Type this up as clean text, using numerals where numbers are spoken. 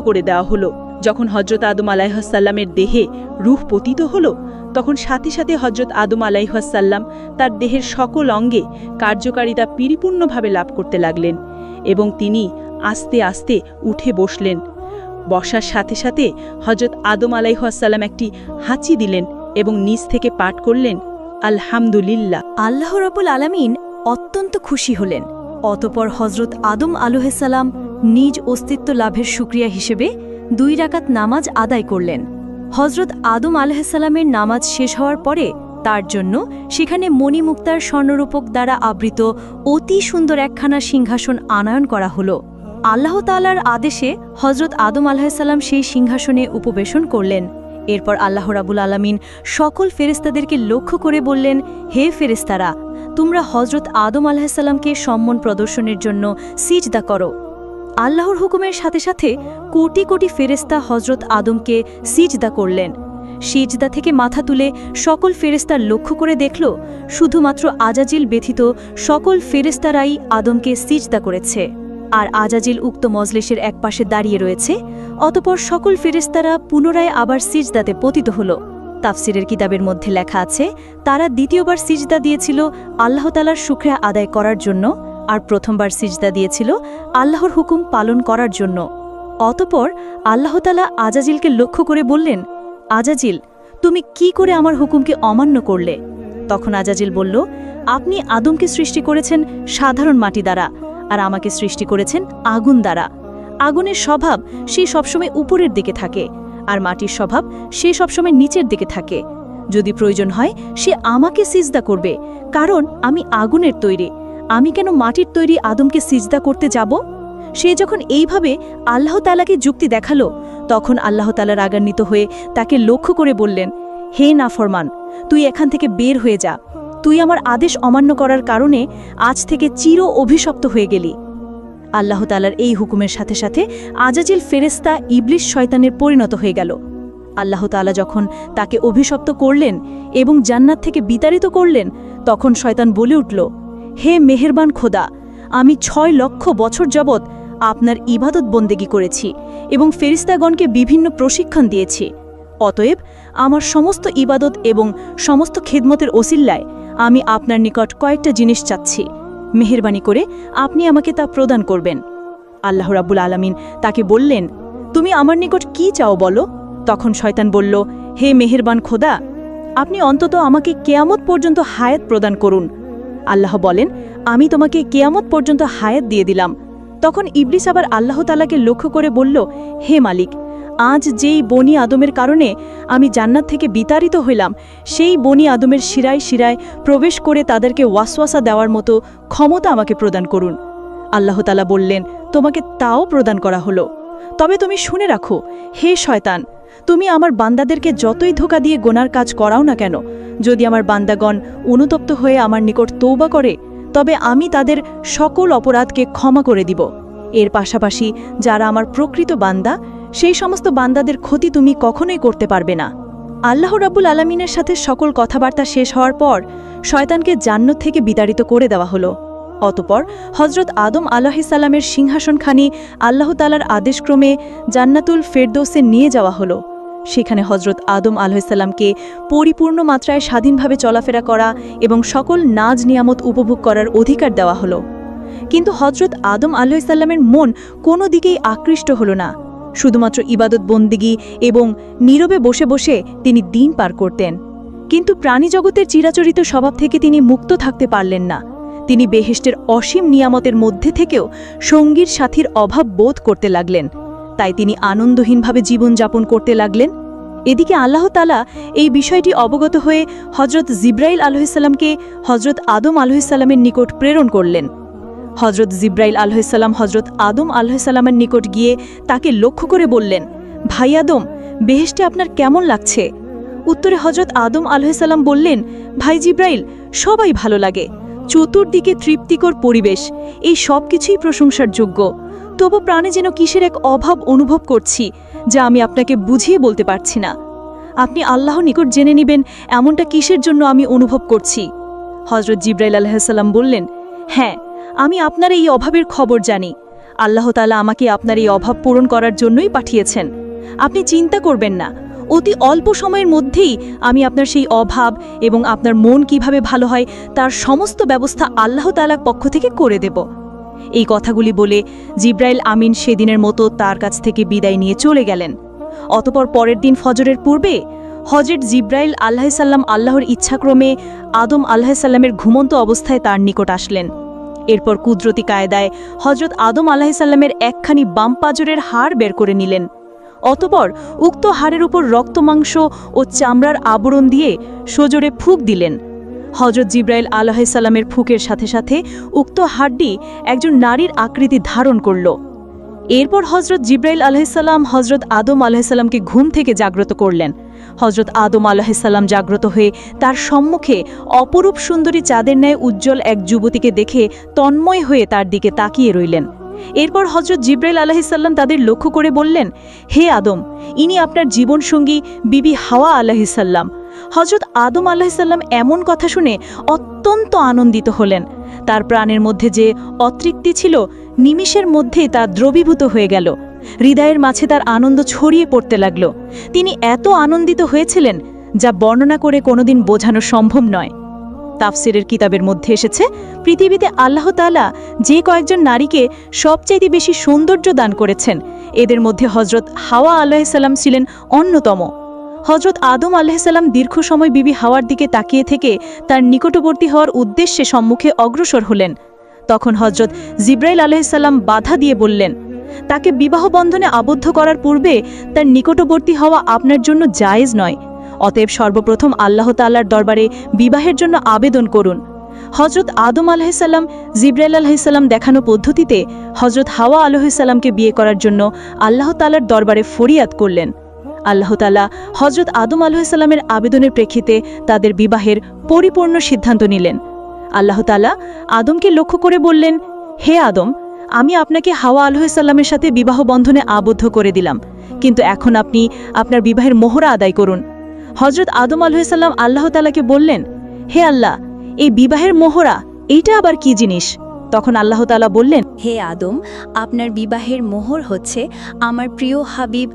করে দেওয়া হলো। যখন হজরত আদম আলাইহিসসালামের দেহে রূহ পতিত হলো, তখন সাথে সাথে হজরত আদম আলাইহিসসালাম তার দেহের সকল অঙ্গে কার্যকারিতা পরিপূর্ণভাবে লাভ করতে লাগলেন এবং তিনি আস্তে আস্তে উঠে বসলেন। বসার সাথে সাথে হজরত আদম আলাইহিসসালাম একটি হাঁচি দিলেন এবং নিজ থেকে পাঠ করলেন, আলহামদুলিল্লাহ। আল্লাহ রাব্বুল আলামিন অত্যন্ত খুশি হলেন। অতঃপর হজরত আদম আলাইহিসসালাম নিজ অস্তিত্ব লাভের শুকরিয়া হিসেবে 2 রাকাত নামাজ আদায় করলেন। হজরত আদম আলাইহিসসালামের নামাজ শেষ হওয়ার পরে তার জন্য সেখানে মণিমুক্তার স্বর্ণরূপক দ্বারা আবৃত অতি সুন্দর একখানা সিংহাসন আনয়ন করা হলো। আল্লাহ তাআলার আদেশে হজরত আদম আলাইহিসসালাম সেই সিংহাসনে উপবেশন করলেন। এরপর আল্লাহ রাব্বুল আলামিন সকল ফেরেশতাদেরকে লক্ষ্য করে বললেন, হে ফেরেশতারা, তোমরা হজরত আদম আলাইহিসসালামকে সম্মান প্রদর্শনের জন্য সিজদা করো। আল্লাহর হুকুমের সাথে সাথে কোটি কোটি ফেরেশতা হজরত আদমকে সিজদা করলেন। সিজদা থেকে মাথা তুলে সকল ফেরেশতা লক্ষ্য করে দেখল, শুধুমাত্র আজাজিল ব্যতীত সকল ফেরেশতারাই আদমকে সিজদা করেছে। আর আজাজিল উক্ত মজলিসের একপাশে দাঁড়িয়ে রয়েছে। অতঃপর সকল ফেরেশতারা পুনরায় আবার সিজদাতে পতিত হল। তাফসিরের কিতাবের মধ্যে লেখা আছে, তারা দ্বিতীয়বার সিজদা দিয়েছিল আল্লাহ তাআলার শুকরিয়া আদায় করার জন্য, আর প্রথমবার সিজদা দিয়েছিল আল্লাহর হুকুম পালন করার জন্য। অতঃপর আল্লাহ তাআলা আজাজিলকে লক্ষ্য করে বললেন, আজাজিল, তুমি কি করে আমার হুকুমকে অমান্য করলে? তখন আজাজিল বলল, আপনি আদমকে সৃষ্টি করেছেন সাধারণ মাটি দ্বারা, আর আমাকে সৃষ্টি করেছেন আগুন দ্বারা। আগুনের স্বভাব সে সবসময় উপরের দিকে থাকে, আর মাটির স্বভাব সে সবসময় নিচের দিকে থাকে। যদি প্রয়োজন হয় সে আমাকে সিজদা করবে, কারণ আমি আগুনের তৈরি। আমি কেন মাটির তৈরি আদমকে সিজদা করতে যাব? সে যখন এইভাবে আল্লাহ তাআলাকে যুক্তি দেখালো, তখন আল্লাহ তাআলা রাগান্বিত হয়ে তাকে লক্ষ্য করে বললেন, হে নাফরমান, তুই এখান থেকে বের হয়ে যা। তুই আমার আদেশ অমান্য করার কারণে আজ থেকে চির অভিশপ্ত হয়ে গেলি। আল্লাহ তাআলার এই হুকুমের সাথে সাথে আজাজিল ফেরেশতা ইবলিস শয়তানের পরিণত হয়ে গেল। আল্লাহ তাআলা যখন তাকে অভিশপ্ত করলেন এবং জান্নাত থেকে বিতাড়িত করলেন, তখন শয়তান বলে উঠল, হে মেহেরবান খোদা, আমি 6 লক্ষ বছর যাবৎ আপনার ইবাদত বন্দেগী করেছি এবং ফেরেশতাগণকে বিভিন্ন প্রশিক্ষণ দিয়েছি। অতএব আমার সমস্ত ইবাদত এবং সমস্ত খিদমতের ওসিল্লায় আমি আপনার নিকট কয়েকটা জিনিস চাচ্ছি। মেহেরবানি করে আপনি আমাকে তা প্রদান করবেন। আল্লাহ রাব্বুল আলামিন তাকে বললেন, তুমি আমার নিকট কি চাও বলো? তখন শয়তান বলল, হে মেহেরবান খোদা, আপনি অন্তত আমাকে কিয়ামত পর্যন্ত হায়াত প্রদান করুন। আল্লাহ বলেন, আমি তোমাকে কিয়ামত পর্যন্ত হায়াত দিয়ে দিলাম। তখন ইবলিস আবার আল্লাহ তাআলাকে লক্ষ্য করে বলল, হে মালিক, আজ যেই বনি আদমের কারণে আমি জান্নাত থেকে বিতাড়িত হইলাম, সেই বনি আদমের শিরায় শিরায় প্রবেশ করে তাদেরকে ওয়াসওয়াসা দেওয়ার মতো ক্ষমতা আমাকে প্রদান করুন। আল্লাহ তাআলা বললেন, তোমাকে তাও প্রদান করা হলো। তবে তুমি শুনে রাখো, হে শয়তান, তুমি আমার বান্দাদেরকে যতই ধোঁকা দিয়ে গোনার কাজ করাও না কেন, যদি আমার বান্দাগণ অনুতপ্ত হয়ে আমার নিকট তওবা করে, তবে আমি তাদের সকল অপরাধকে ক্ষমা করে দিব। এর পাশাপাশি যারা আমার প্রকৃত বান্দা, সেই সমস্ত বান্দাদের ক্ষতি তুমি কখনোই করতে পারবে না। আল্লাহ রাব্বুল আলামিনের সাথে সকল কথাবার্তা শেষ হওয়ার পর শয়তানকে জান্নাত থেকে বিতাড়িত করে দেওয়া হলো। অতঃপর হজরত আদম আলাইহিসসালামের সিংহাসনখানি আল্লাহ তাআলার আদেশক্রমে জান্নাতুল ফেরদৌসে নিয়ে যাওয়া হলো। সেখানে হজরত আদম আলাইহিসসালামকে পরিপূর্ণ মাত্রায় স্বাধীনভাবে চলাফেরা করা এবং সকল নাজ নিয়ামত উপভোগ করার অধিকার দেওয়া হলো। কিন্তু হজরত আদম আলাইহিসসালামের মন কোনো দিকেই আকৃষ্ট হল না। শুধুমাত্র ইবাদত বন্দেগী এবং নীরবে বসে বসে তিনি দিন পার করতেন। কিন্তু প্রাণীজগতের চিরাচরিত স্বভাব থেকে তিনি মুক্ত থাকতে পারলেন না। তিনি বেহেশতের অসীম নিয়ামতের মধ্যে থেকেও সঙ্গীর সাথীর অভাব বোধ করতে লাগলেন। তাই তিনি আনন্দহীনভাবে জীবনযাপন করতে লাগলেন। এদিকে আল্লাহ তাআলা এই বিষয়টি অবগত হয়ে হজরত জিব্রাইল আলাইহিসসালামকে হজরত আদম আলাইহিসসালামের নিকট প্রেরণ করলেন। হজরত জিব্রাইল আলাইহিসসালাম হজরত আদম আলাইহিসসালামের নিকট গিয়ে তাকে লক্ষ্য করে বললেন, ভাই আদম, বেহেশতে আপনার কেমন লাগছে? উত্তরে হজরত আদম আলাইহিসসালাম বললেন, ভাই জিব্রাইল, সবাই ভালো লাগে। চতুর্দিকে তৃপ্তিকর পরিবেশ, এই সব কিছুই প্রশংসার যোগ্য। তবু প্রাণে যেন কিসের এক অভাব অনুভব করছি, যা আমি আপনাকে বুঝিয়ে বলতে পারছি না। আপনি আল্লাহর নিকট জেনে নেবেন এমনটা কিসের জন্য আমি অনুভব করছি। হজরত জিব্রাইল আলাইহিসসালাম বললেন, হ্যাঁ, আমি আপনার এই অভাবের খবর জানি। আল্লাহ তাআলা আমাকে আপনার এই অভাব পূরণ করার জন্যই পাঠিয়েছেন। আপনি চিন্তা করবেন না, অতি অল্প সময়ের মধ্যেই আমি আপনার সেই অভাব এবং আপনার মন কিভাবে ভালো হয় তার সমস্ত ব্যবস্থা আল্লাহ তাআলার পক্ষ থেকে করে দেব। এই কথাগুলি বলে জিব্রাইল আমিন সেদিনের মতো তার কাছ থেকে বিদায় নিয়ে চলে গেলেন। অতপর পরের দিন ফজরের পূর্বে হজরত জিব্রাইল আলাইহিসসালাম আল্লাহর ইচ্ছাক্রমে আদম আলাইহিসসালামের ঘুমন্ত অবস্থায় তার নিকট আসলেন। এরপর কুদরতি কায়দায় হজরত আদম আলাইহিসসালামের একখানি বাম পাঁজরের হাড় বের করে নিলেন। অতপর উক্ত হাড়ের উপর রক্তমাংস ও চামড়ার আবরণ দিয়ে সজোরে ফুঁক দিলেন। হজরত জিব্রাইল আলাইহিসসালামের ফুঁকের সাথে সাথে উক্ত হাড়টি একজন নারীর আকৃতি ধারণ করল। এরপর হজরত জিব্রাইল আলাইহিসসালাম হজরত আদম আলাইহিসসালামকে ঘুম থেকে জাগ্রত করলেন। হজরত আদম আলাইহিসসালাম জাগ্রত হয়ে তার সম্মুখে অপরূপ সুন্দরী চাঁদের ন্যায় উজ্জ্বল এক যুবতীকে দেখে তন্ময় হয়ে তার দিকে তাকিয়ে রইলেন। এরপর হজরত জিব্রাইল আলাইহিসসালাম তাদের লক্ষ্য করে বললেন, হে আদম, ইনি আপনার জীবনসঙ্গী বিবি হাওয়া আলাইহিসসালাম। হজরত আদম আলাইহিসসালাম এমন কথা শুনে অত্যন্ত আনন্দিত হলেন। তার প্রাণের মধ্যে যে অতৃপ্তি ছিল নিমিষের মধ্যেই তা দ্রবীভূত হয়ে গেল। হৃদয়ের মাঝে তার আনন্দ ছড়িয়ে পড়তে লাগল। তিনি এত আনন্দিত হয়েছিলেন যা বর্ণনা করে কোনোদিন বোঝানো সম্ভব নয়। তাফসিরের কিতাবের মধ্যে এসেছে, পৃথিবীতে আল্লাহ তাআলা যে কয়েকজন নারীকে সবচাইতে বেশি সৌন্দর্য দান করেছেন, এদের মধ্যে হজরত হাওয়া আলাইহিসসালাম ছিলেন অন্যতম। হজরত আদম আলাইহিসসালাম দীর্ঘ সময় বিবি হাওয়ার দিকে তাকিয়ে থেকে তার নিকটবর্তী হওয়ার উদ্দেশ্যে সম্মুখে অগ্রসর হলেন। তখন হজরত জিব্রাইল আলাইহিসসালাম বাধা দিয়ে বললেন, তাকে বিবাহ বন্ধনে আবদ্ধ করার পূর্বে তার নিকটবর্তী হওয়া আপনার জন্য জায়েজ নয়। অতএব সর্বপ্রথম আল্লাহ তাআলার দরবারে বিবাহের জন্য আবেদন করুন। হজরত আদম আলাইহিসসালাম জিব্রাইল আলাইহিসসালাম দেখানো পদ্ধতিতে হজরত হাওয়া আলাইহিসসালামকে বিয়ে করার জন্য আল্লাহ তাআলার দরবারে ফরিয়াদ করলেন। আল্লাহ তাআলা হজরত আদম আলাইহিসসালামের আবেদনের প্রেক্ষিতে তাদের বিবাহের পরিপূর্ণ সিদ্ধান্ত নিলেন। আল্লাহ তাআলা আদমকে লক্ষ্য করে বললেন, হে আদম, আমি আপনাকে হাওয়া আলাইহিসসালামের সাথে বিবাহ বন্ধনে আবদ্ধ করে দিলাম, কিন্তু এখন আপনি আপনার বিবাহের মোহরা আদায় করুন। হজরত আদম আলাইহিসসালাম আল্লাহ তাআলাকে বললেন, হে আল্লাহ, এই বিবাহের মোহরা এইটা আবার কি জিনিস? তখন আল্লাহ তাআলা বললেন, হে আদম, আপনার বিবাহের মোহর হচ্ছে আমার প্রিয় হাবিব